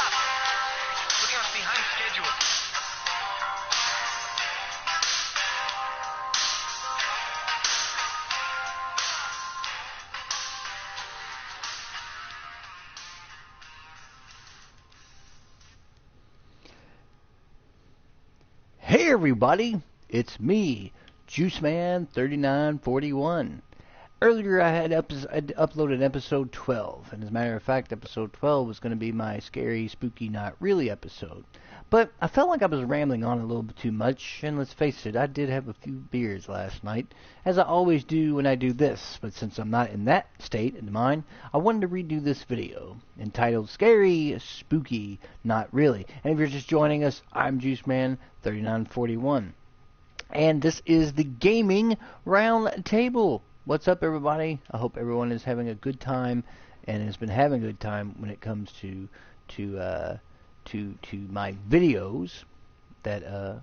Look out, behind schedule. Hey everybody, it's me, Juiceman3941. Earlier I had uploaded episode 12, and as a matter of fact, episode 12 was going to be my scary, spooky, not really episode. But I felt like I was rambling on a little bit too much, and let's face it, I did have a few beers last night, as I always do when I do this. But since I'm not in that state of mind, I wanted to redo this video, entitled Scary, Spooky, Not Really. And if you're just joining us, I'm Juiceman3941. And this is the Gaming Roundtable. What's up, everybody? I hope everyone is having a good time and has been having a good time when it comes to my videos that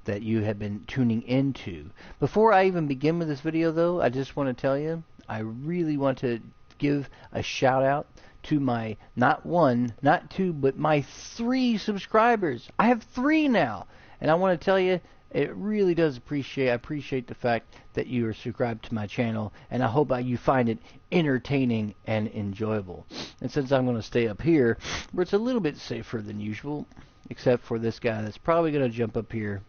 you have been tuning into. Before I even begin with this video, though, I just want to tell you I really want to give a shout out to my not one, not two, but my 3 subscribers. I have 3 now, and I want to tell you, it really does I appreciate the fact that you are subscribed to my channel, and I hope you find it entertaining and enjoyable. And since I'm going to stay up here, where it's a little bit safer than usual, except for this guy that's probably going to jump up here,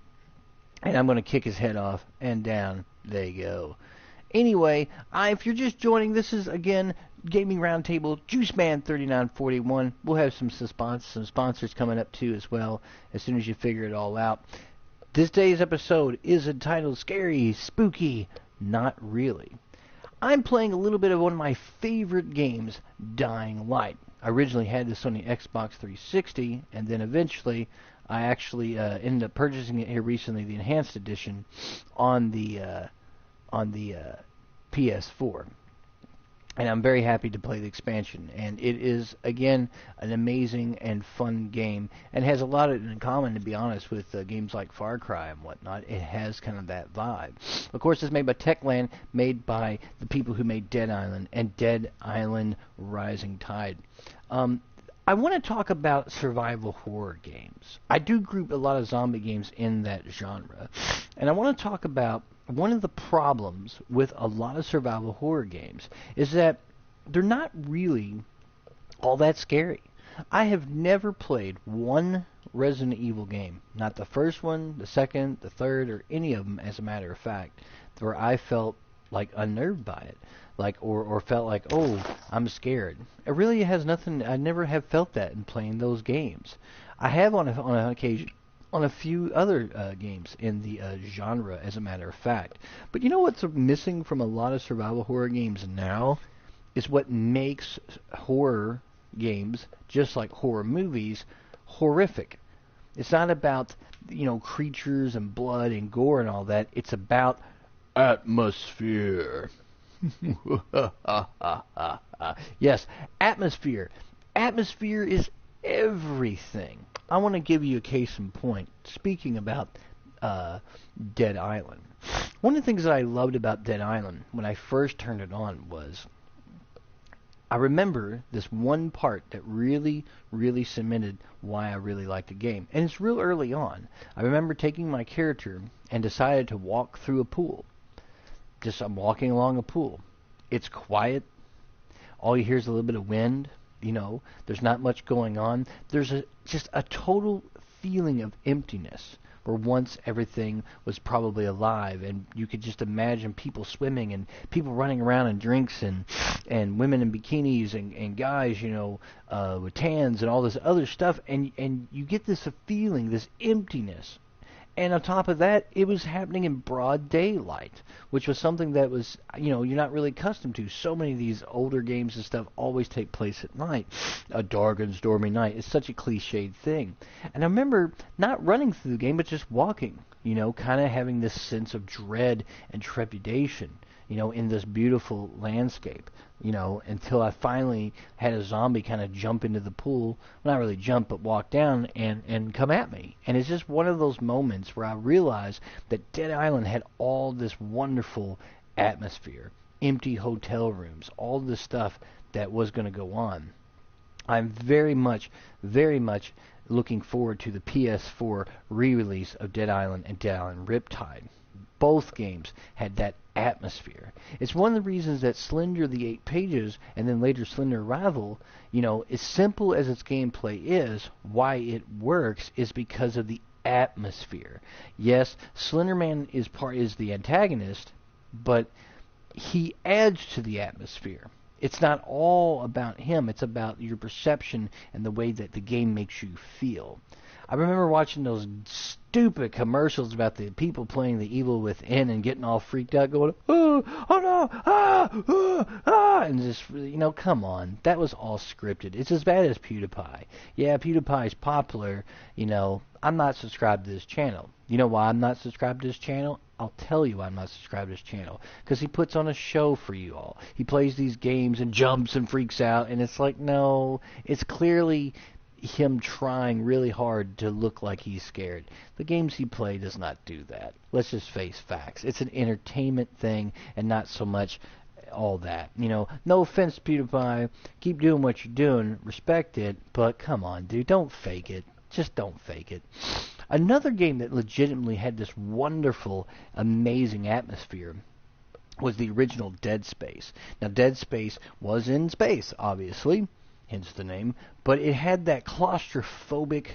and I'm going to kick his head off, and down they go. Anyway, if you're just joining, this is, again, Gaming Roundtable, Juiceman3941. We'll have some sponsors coming up, too, as well, as soon as you figure it all out. This day's episode is entitled Scary, Spooky, Not Really. I'm playing a little bit of one of my favorite games, Dying Light. I originally had this on the Xbox 360, and then eventually I actually ended up purchasing it here recently, the Enhanced Edition, on the PS4. And I'm very happy to play the expansion. And it is, again, an amazing and fun game. And has a lot in common, to be honest, with games like Far Cry and whatnot. It has kind of that vibe. Of course, it's made by Techland, made by the people who made Dead Island and Dead Island Rising Tide. I want to talk about survival horror games. I do group a lot of zombie games in that genre. And I want to talk about one of the problems with a lot of survival horror games is that they're not really all that scary. I have never played one Resident Evil game, not the first one, the second, the third, or any of them, as a matter of fact, where I felt like unnerved by it, or felt like, oh, I'm scared. It really has nothing. I never have felt that in playing those games. I have on an occasion on a few other games in the genre, as a matter of fact. But you know what's missing from a lot of survival horror games now is what makes horror games, just like horror movies, horrific. It's not about, creatures and blood and gore and all that. It's about atmosphere. Yes, atmosphere. Atmosphere is everything. I want to give you a case in point. Speaking about Dead Island, one of the things that I loved about Dead Island when I first turned it on was I remember this one part that really, really cemented why I really liked the game. And it's real early on. I remember taking my character and decided to walk through a pool. I'm walking along a pool. It's quiet. All you hear is a little bit of wind. There's not much going on. There's just a total feeling of emptiness, where once everything was probably alive, and you could just imagine people swimming and people running around in drinks and women in bikinis and guys, with tans and all this other stuff, and you get this feeling, this emptiness. And on top of that, it was happening in broad daylight, which was something that was, you're not really accustomed to. So many of these older games and stuff always take place at night. A dark and stormy night is such a cliched thing. And I remember not running through the game, but just walking, kind of having this sense of dread and trepidation, in this beautiful landscape, until I finally had a zombie kind of jump into the pool. Well, not really jump, but walk down and come at me. And it's just one of those moments where I realized that Dead Island had all this wonderful atmosphere, empty hotel rooms, all this stuff that was going to go on. I'm very much looking forward to the PS4 re-release of Dead Island and Dead Island Riptide. Both games had that atmosphere. It's one of the reasons that Slender the Eight Pages and then later Slender Rival, as simple as its gameplay is, why it works is because of the atmosphere. Yes, Slenderman is the antagonist, but he adds to the atmosphere. It's not all about him. It's about your perception and the way that the game makes you feel. I remember watching those stupid commercials about the people playing the evil within and getting all freaked out, going, oh no, and just, come on. That was all scripted. It's as bad as PewDiePie. Yeah, PewDiePie's popular. I'm not subscribed to this channel. You know why I'm not subscribed to this channel? I'll tell you why I'm not subscribed to this channel. Because he puts on a show for you all. He plays these games and jumps and freaks out, and it's like, no, it's clearly him trying really hard to look like he's scared. The games he plays does not do that. Let's just face facts. It's an entertainment thing and not so much all that. No offense, PewDiePie. Keep doing what you're doing. Respect it. But come on, dude. Don't fake it. Just don't fake it. Another game that legitimately had this wonderful, amazing atmosphere was the original Dead Space. Now, Dead Space was in space, obviously, hence the name, but it had that claustrophobic,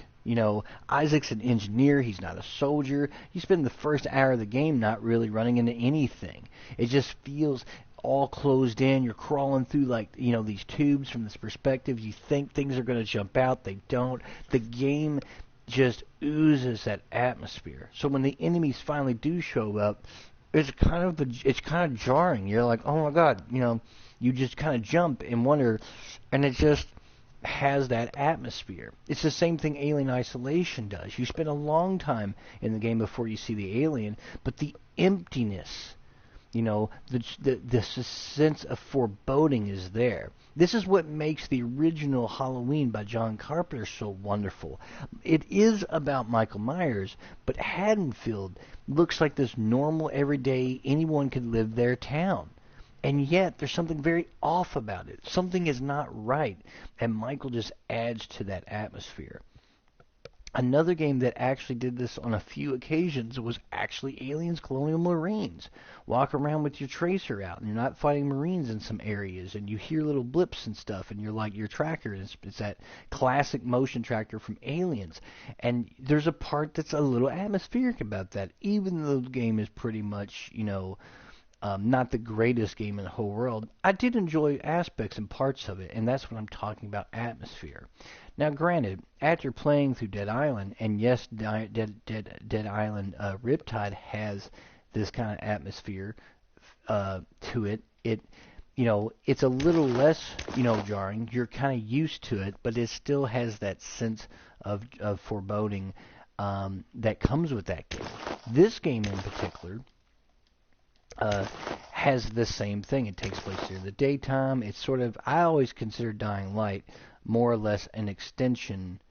Isaac's an engineer, he's not a soldier. You spend the first hour of the game not really running into anything. It just feels all closed in. You're crawling through these tubes from this perspective. You think things are going to jump out, they don't. The game just oozes that atmosphere. So when the enemies finally do show up, it's kind of jarring. You're like, oh my god, you just kind of jump and wonder, and it just has that atmosphere. It's the same thing Alien Isolation does. You spend a long time in the game before you see the alien, but the emptiness, the sense of foreboding is there. This is what makes the original Halloween by John Carpenter so wonderful. It is about Michael Myers, but Haddonfield looks like this normal, everyday, anyone could live their town. And yet, there's something very off about it. Something is not right, and Michael just adds to that atmosphere. Another game that actually did this on a few occasions was actually Aliens Colonial Marines. Walk around with your tracer out, and you're not fighting Marines in some areas, and you hear little blips and stuff, and you're like, your tracker, it's that classic motion tracker from Aliens. And there's a part that's a little atmospheric about that, even though the game is pretty much, not the greatest game in the whole world. I did enjoy aspects and parts of it, and that's what I'm talking about, atmosphere. Now, granted, after playing through Dead Island, and yes, Dead Island Riptide has this kind of atmosphere to it. It's a little less, jarring. You're kind of used to it, but it still has that sense of foreboding that comes with that game. This game in particular has the same thing. It takes place during the daytime. It's sort of, I always consider Dying Light more or less an extension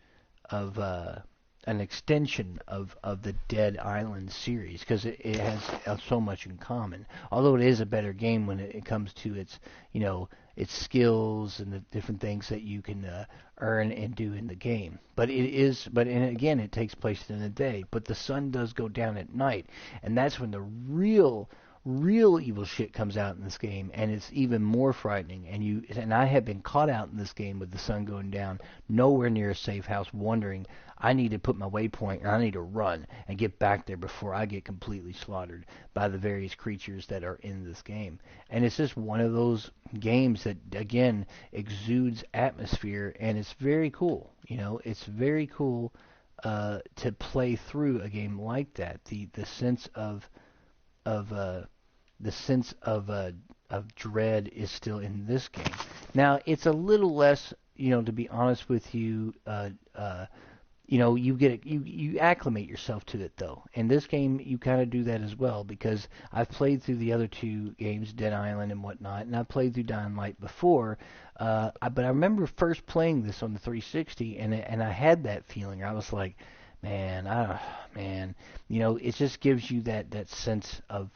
of the Dead Island series, because it has so much in common. Although it is a better game when it comes to its its skills and the different things that you can earn and do in the game. But and again, it takes place in the day. But the sun does go down at night, and that's when the real evil shit comes out in this game, and it's even more frightening. And I have been caught out in this game with the sun going down, nowhere near a safe house, wondering, I need to put my waypoint and I need to run and get back there before I get completely slaughtered by the various creatures that are in this game. And it's just one of those games that, again, exudes atmosphere, and it's very cool. It's very cool to play through a game like that. The sense of dread is still in this game. Now, it's a little less, to be honest with you, you acclimate yourself to it, though. In this game, you kind of do that as well, because I've played through the other two games, Dead Island and whatnot, and I've played through Dying Light before, but I remember first playing this on the 360, and I had that feeling. I was like, man, it just gives you that sense of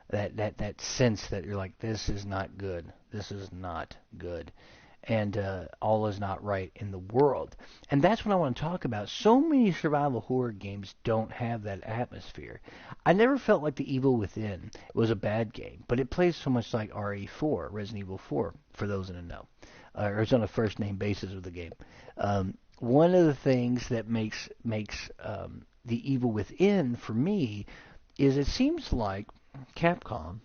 that sense that you're like, this is not good. This is not good. and all is not right in the world. And that's what I want to talk about. So many survival horror games don't have that atmosphere. I never felt like The Evil Within was a bad game, but it plays so much like RE4, Resident Evil 4, for those in the know. Or it's on a first name basis with the game. One of the things that makes The Evil Within for me is it seems like Capcom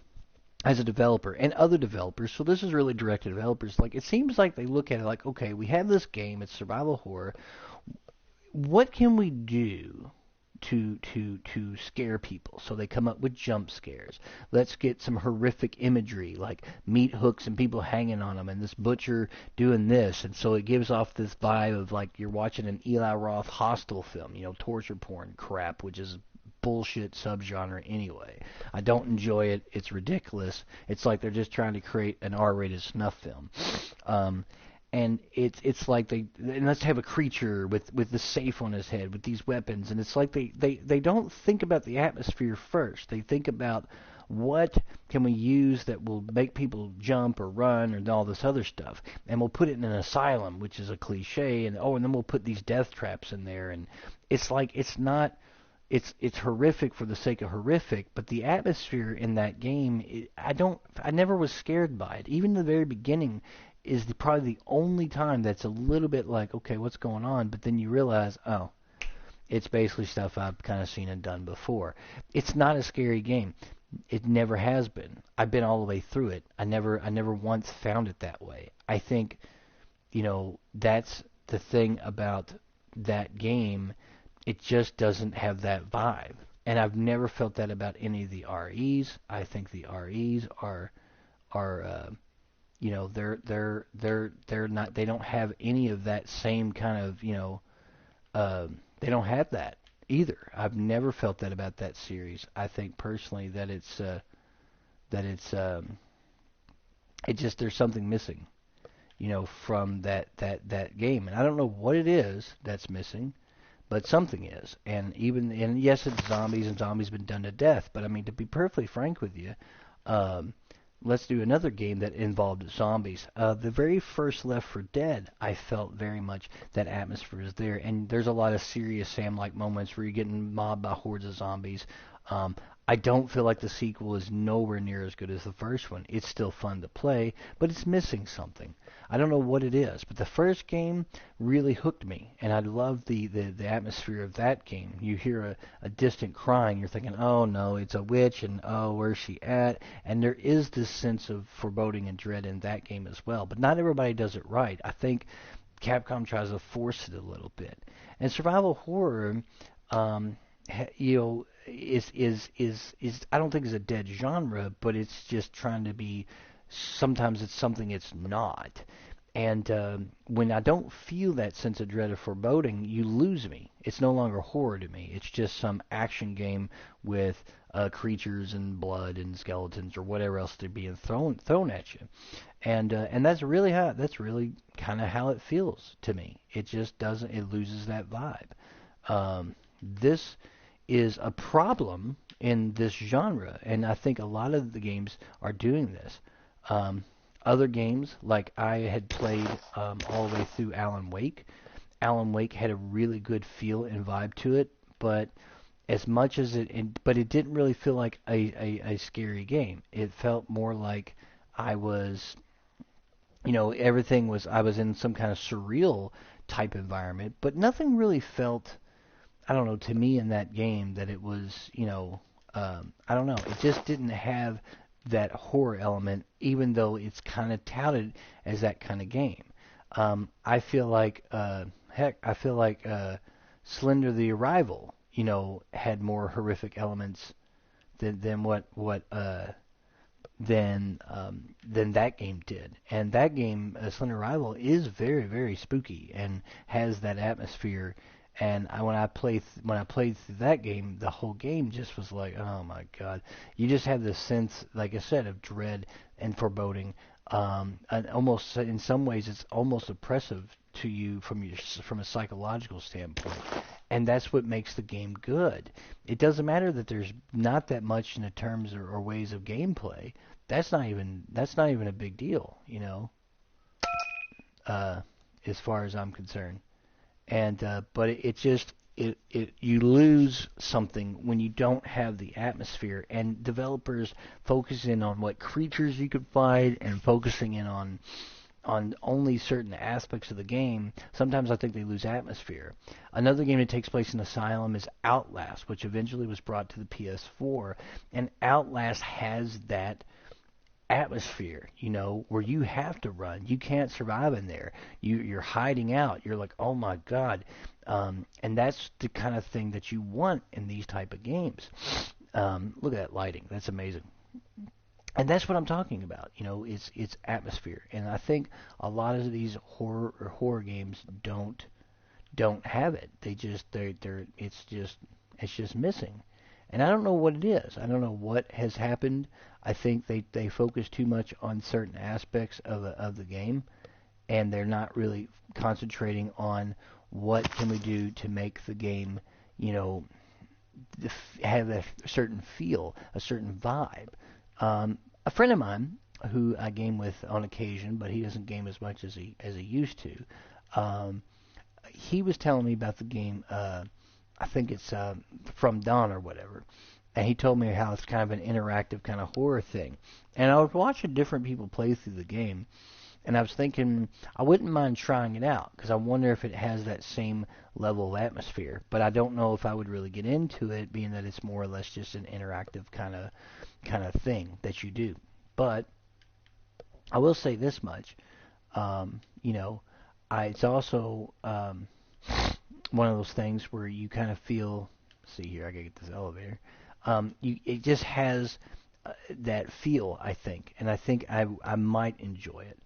as a developer and other developers, so this is really directed to developers, like it seems like they look at it like, okay, we have this game, it's survival horror. What can we do to scare people? So they come up with jump scares. Let's get some horrific imagery like meat hooks and people hanging on them and this butcher doing this, and so it gives off this vibe of like you're watching an Eli Roth Hostel film, torture porn crap, which is bullshit subgenre anyway. I don't enjoy it. It's ridiculous. It's like they're just trying to create an R-rated snuff film. And it's like and let's have a creature with the safe on his head with these weapons, and it's like they don't think about the atmosphere first. They think about what can we use that will make people jump or run and all this other stuff, and we'll put it in an asylum, which is a cliche, and then we'll put these death traps in there, and it's like it's not. It's horrific for the sake of horrific, but the atmosphere in that game, I never was scared by it. Even the very beginning is probably the only time that's a little bit like, okay, what's going on? But then you realize, oh, it's basically stuff I've kind of seen and done before. It's not a scary game. It never has been. I've been all the way through it. I never once found it that way. I think, that's the thing about that game. It just doesn't have that vibe. And I've never felt that about any of the REs. I think the REs are they're not, they don't have any of that same kind of, they don't have that either. I've never felt that about that series. I think personally that it just, there's something missing, from that game. And I don't know what it is that's missing, but something is. And yes, it's zombies, and zombies been done to death. But I mean, to be perfectly frank with you, let's do another game that involved zombies. The very first Left 4 Dead, I felt very much that atmosphere is there. And there's a lot of serious Sam-like moments where you're getting mobbed by hordes of zombies. I don't feel like the sequel is nowhere near as good as the first one. It's still fun to play, but it's missing something. I don't know what it is, but the first game really hooked me, and I love the atmosphere of that game. You hear a distant crying, you're thinking, oh no, it's a witch, and oh, where's she at? And there is this sense of foreboding and dread in that game as well, but not everybody does it right. I think Capcom tries to force it a little bit. And survival horror, is I don't think is a dead genre, but it's just trying to be. Sometimes it's something it's not. And when I don't feel that sense of dread or foreboding, you lose me. It's no longer horror to me. It's just some action game with creatures and blood and skeletons or whatever else they're being thrown at you. And that's really kind of how it feels to me. It just doesn't. It loses that vibe. This is a problem in this genre, and I think a lot of the games are doing this. Other games, like I had played all the way through Alan Wake. Alan Wake had a really good feel and vibe to it, but as much as but it didn't really feel like a scary game. It felt more like I was, I was in some kind of surreal type environment, but nothing really felt, I don't know, to me in that game that it was, I don't know, it just didn't have that horror element, even though it's kind of touted as that kind of game. I feel like, Slender the Arrival, had more horrific elements than that game did. And that game, Slender Arrival, is very, very spooky and has that atmosphere. And when I played through that game, the whole game just was like, oh my god! You just have this sense, like I said, of dread and foreboding. And almost, in some ways, it's almost oppressive to you from a psychological standpoint. And that's what makes the game good. It doesn't matter that there's not that much in the terms or ways of gameplay. That's not even a big deal, uh, as far as I'm concerned. And but it just you lose something when you don't have the atmosphere, and developers focus in on what creatures you could fight and focusing in on only certain aspects of the game. Sometimes I think they lose atmosphere. Another game that takes place in Asylum is Outlast, which eventually was brought to the PS4, and Outlast has that atmosphere, where you have to run. You can't survive in there. You're hiding out. You're like, oh my god, and that's the kind of thing that you want in these type of games. Look at that lighting. That's amazing. And that's what I'm talking about. It's atmosphere, and I think a lot of these horror games don't have it. They're it's just missing. And I don't know what it is. I don't know what has happened. I think they focus too much on certain aspects of the game, and they're not really concentrating on what can we do to make the game, have a certain feel, a certain vibe. A friend of mine who I game with on occasion, but he doesn't game as much as he used to. He was telling me about the game. I think it's From Dawn or whatever. And he told me how it's kind of an interactive kind of horror thing. And I was watching different people play through the game, and I was thinking I wouldn't mind trying it out because I wonder if it has that same level of atmosphere. But I don't know if I would really get into it, being that it's more or less just an interactive kind of thing that you do. But I will say this much, it's also one of those things where you kind of feel. See here, I gotta get this elevator. It just has that feel, I think, and I think I might enjoy it.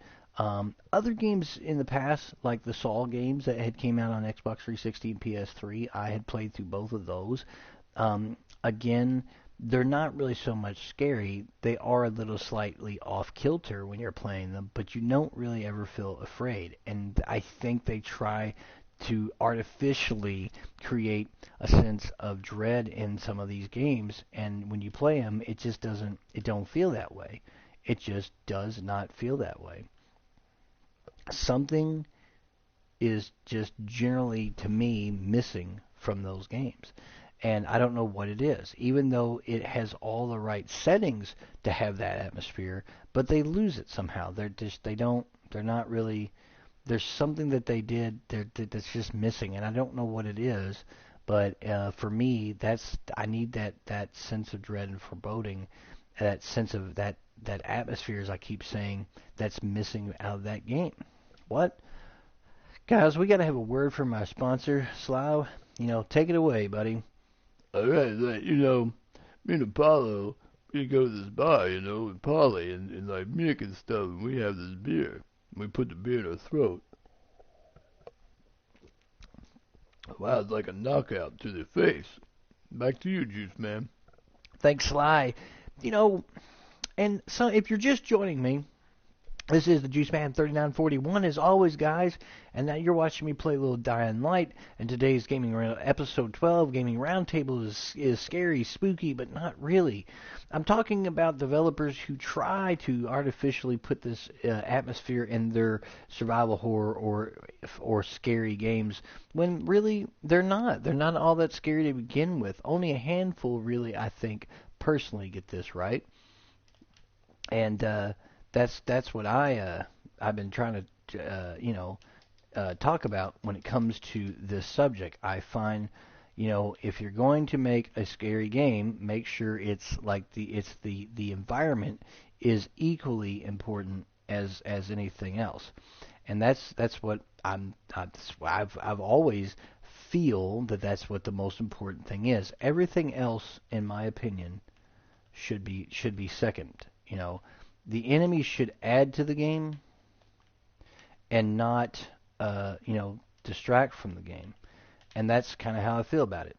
Other games in the past, like the Saw games that had came out on Xbox 360 and PS3, I had played through both of those. Again, they're not really so much scary. They are a little slightly off kilter when you're playing them, but you don't really ever feel afraid. And I think they try to artificially create a sense of dread in some of these games, and when you play them, it don't feel that way. It just does not feel that way. Something is just generally, to me, missing from those games. And I don't know what it is, even though it has all the right settings to have that atmosphere, but they lose it somehow. They're not really. There's something that they did that's just missing, and I don't know what it is. But for me, I need that sense of dread and foreboding, that sense of that atmosphere, as I keep saying, that's missing out of that game. What, guys? We got to have a word from our sponsor, Slough. Take it away, buddy. All right, me and Apollo, we go to this bar, with Polly and like Mick and stuff, and we have this beer. We put the beer in our throat. Wow, it's like a knockout to the face. Back to you, Juice Man. Thanks, Sly. And so if you're just joining me, this is the Juice Man 3941 as always, guys, and now you're watching me play a little Dying Light, and today's episode 12, Gaming Roundtable is scary, spooky, but not really. I'm talking about developers who try to artificially put this atmosphere in their survival horror or scary games, when really they're not. They're not all that scary to begin with. Only a handful really, I think, personally get this right. And that's what I've been trying to talk about when it comes to this subject. I find, if you're going to make a scary game, make sure it's like the environment is equally important as anything else. And that's what I've always feel that's what the most important thing is. Everything else, in my opinion, should be second. The enemy should add to the game and not, distract from the game. And that's kind of how I feel about it.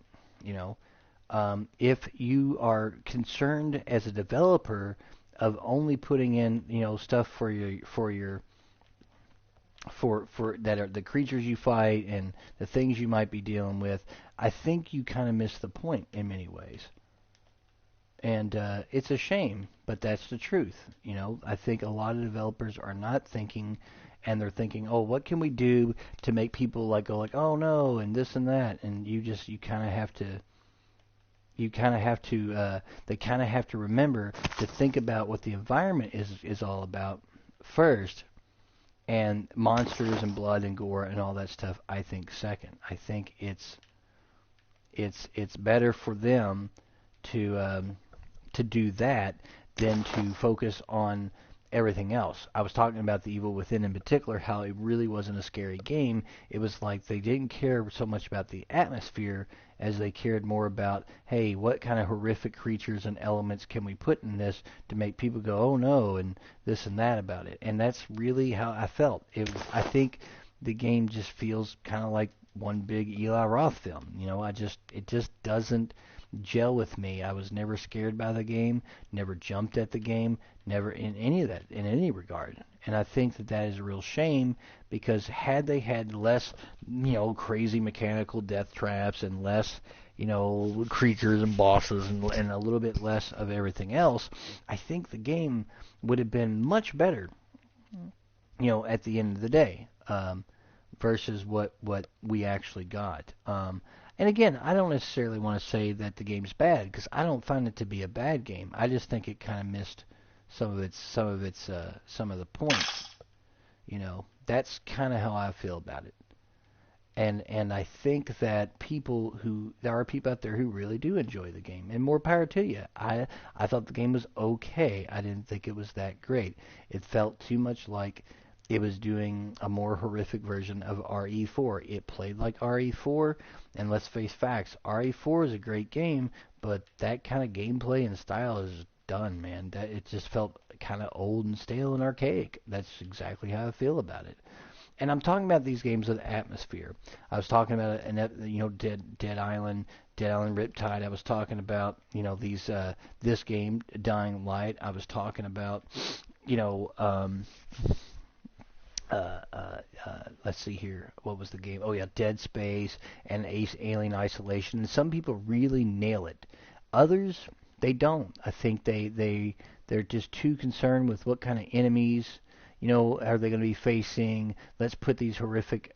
If you are concerned as a developer of only putting in, stuff for that are the creatures you fight and the things you might be dealing with, I think you kind of miss the point in many ways. And it's a shame, but that's the truth. I think a lot of developers are not thinking and they're thinking, oh, what can we do to make people like go like, oh no, and this and that, and you kind of have to. They kind of have to remember to think about what the environment is all about first, and monsters and blood and gore and all that stuff. I think second. I think it's better for them to do that than to focus on everything else. I was talking about The Evil Within in particular, how it really wasn't a scary game. It was like they didn't care so much about the atmosphere as they cared more about, hey, what kind of horrific creatures and elements can we put in this to make people go, oh no, and this and that about it. And that's really how I felt. I think the game just feels kind of like one big Eli Roth film. It just doesn't gel with me. I was never scared by the game, never jumped at the game, never in any of that, in any regard. And I think that is a real shame, because had they had less, crazy mechanical death traps and less, creatures and bosses and a little bit less of everything else, I think the game would have been much better, at the end of the day, versus what we actually got. And again, I don't necessarily want to say that the game's bad, because I don't find it to be a bad game. I just think it kind of missed some of the points. That's kind of how I feel about it. And I think that there are people out there who really do enjoy the game, and more power to you. I thought the game was okay. I didn't think it was that great. It felt too much like it was doing a more horrific version of RE4. It played like RE4, and let's face facts, RE4 is a great game, but that kind of gameplay and style is done, man. That it just felt kind of old and stale and archaic. That's exactly how I feel about it. And I'm talking about these games with atmosphere. I was talking about Dead Island, Dead Island Riptide. I was talking about this game, Dying Light. I was talking about let's see here. What was the game? Oh yeah, Dead Space and Alien Isolation. And some people really nail it. Others, they don't. I think they're just too concerned with what kind of enemies, are they going to be facing. Let's put these horrific,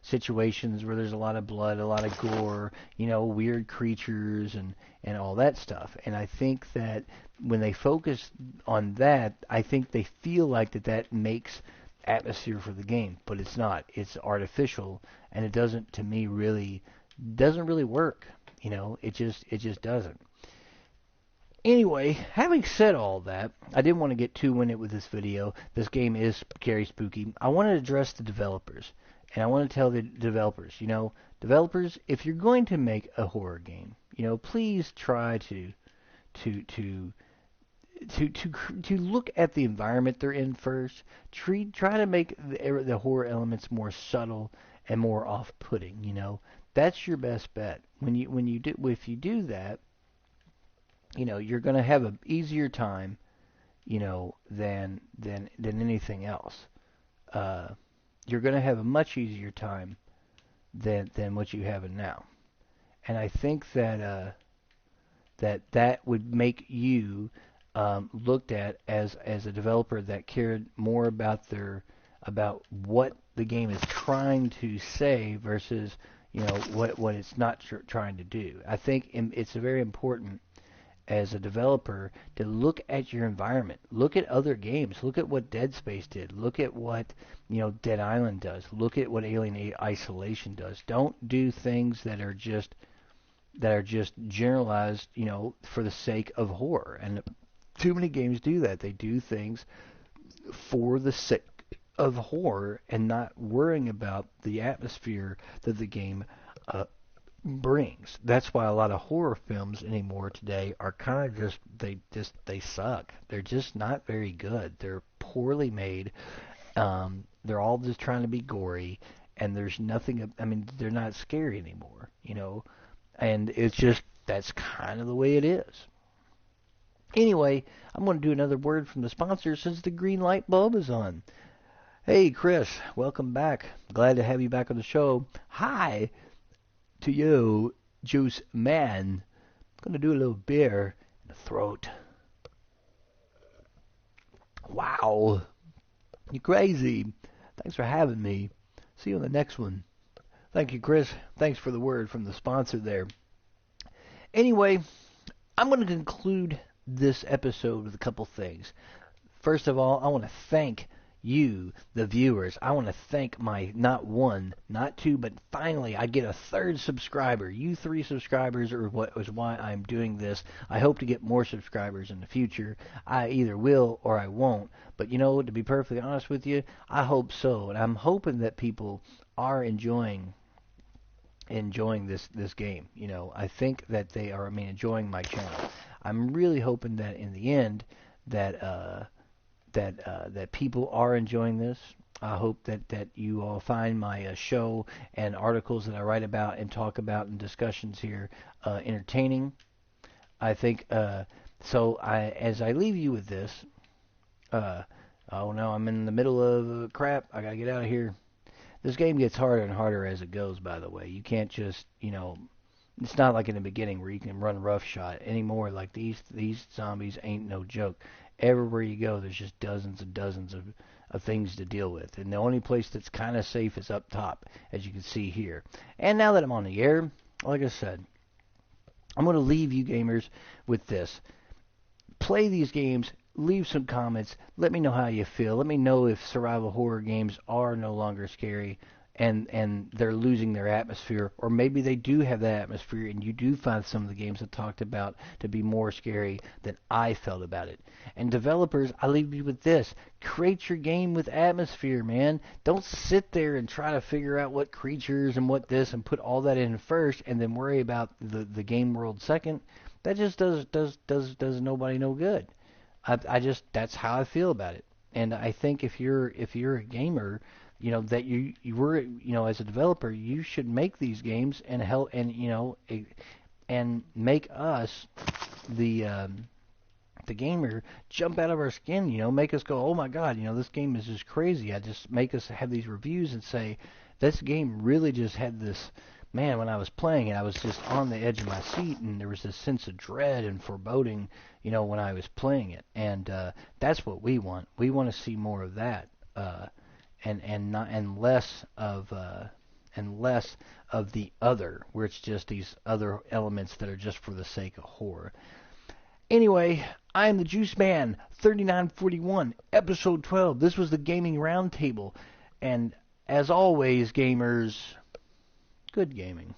situations where there's a lot of blood, a lot of gore, weird creatures and all that stuff. And I think that when they focus on that, I think they feel like that makes atmosphere for the game, but it's not. It's artificial, and it doesn't, to me, doesn't really work. It just doesn't. Anyway, having said all that, I didn't want to get too in it with this video. This game is scary, spooky. I want to address the developers, and I want to tell the developers, developers, if you're going to make a horror game, please try to look at the environment they're in first. Try to make the horror elements more subtle and more off-putting. That's your best bet. If you do that, you're going to have an easier time, than anything else. You're going to have a much easier time than what you have now. And I think that that would make you looked at as a developer that cared more about what the game is trying to say versus what it's not trying to do. I think it's very important as a developer to look at your environment, look at other games, look at what Dead Space did, look at what Dead Island does, look at what Alien Isolation does. Don't do things that are just generalized, for the sake of horror. And too many games do that. They do things for the sake of horror and not worrying about the atmosphere that the game brings. That's why a lot of horror films anymore today are kind of they suck. They're just not very good. They're poorly made. They're all just trying to be gory, and there's nothing. I mean, they're not scary anymore. And it's just that's kind of the way it is. Anyway, I'm going to do another word from the sponsor since the green light bulb is on. Hey, Chris, welcome back. Glad to have you back on the show. Hi to you, Juice Man. I'm going to do a little beer in the throat. Wow. You're crazy. Thanks for having me. See you on the next one. Thank you, Chris. Thanks for the word from the sponsor there. Anyway, I'm going to conclude this episode with a couple things. First of all, I want to thank you, the viewers. I want to thank my not one, not two, but finally I get a third subscriber. You 3 subscribers are what is why I'm doing this. I hope to get more subscribers in the future. I either will or I won't. But you know, to be perfectly honest with you, I hope so. And I'm hoping that people are enjoying this game. You know, I think that they are, enjoying my channel. I'm really hoping that in the end that that people are enjoying this. I hope that you all find my show and articles that I write about and talk about and discussions here entertaining. I think so. As I leave you with this, oh no, I'm in the middle of crap. I gotta get out of here. This game gets harder and harder as it goes, by the way. You can't just, it's not like in the beginning where you can run roughshod anymore. Like these zombies ain't no joke. Everywhere you go, there's just dozens and dozens of things to deal with. And the only place that's kind of safe is up top, as you can see here. And now that I'm on the air, like I said, I'm going to leave you gamers with this. Play these games. Leave some comments. Let me know how you feel. Let me know if survival horror games are no longer scary and they're losing their atmosphere, or maybe they do have that atmosphere and you do find some of the games I talked about to be more scary than I felt about it. And developers, I leave you with this. Create your game with atmosphere, man. Don't sit there and try to figure out what creatures and what this and put all that in first and then worry about the game world second. That just does nobody no good. I just, that's how I feel about it. And I think if you're a gamer, that you were, as a developer, you should make these games and help and and make us the gamer jump out of our skin, make us go, oh my god, this game is just crazy. I just make us have these reviews and say this game really just had this. Man, when I was playing it, I was just on the edge of my seat, and there was this sense of dread and foreboding, when I was playing it. And that's what we want. We want to see more of that, and less of the other, where it's just these other elements that are just for the sake of horror. Anyway, I am the Juice Man, 3941, episode 12. This was the Gaming Roundtable, and as always, gamers. Good gaming.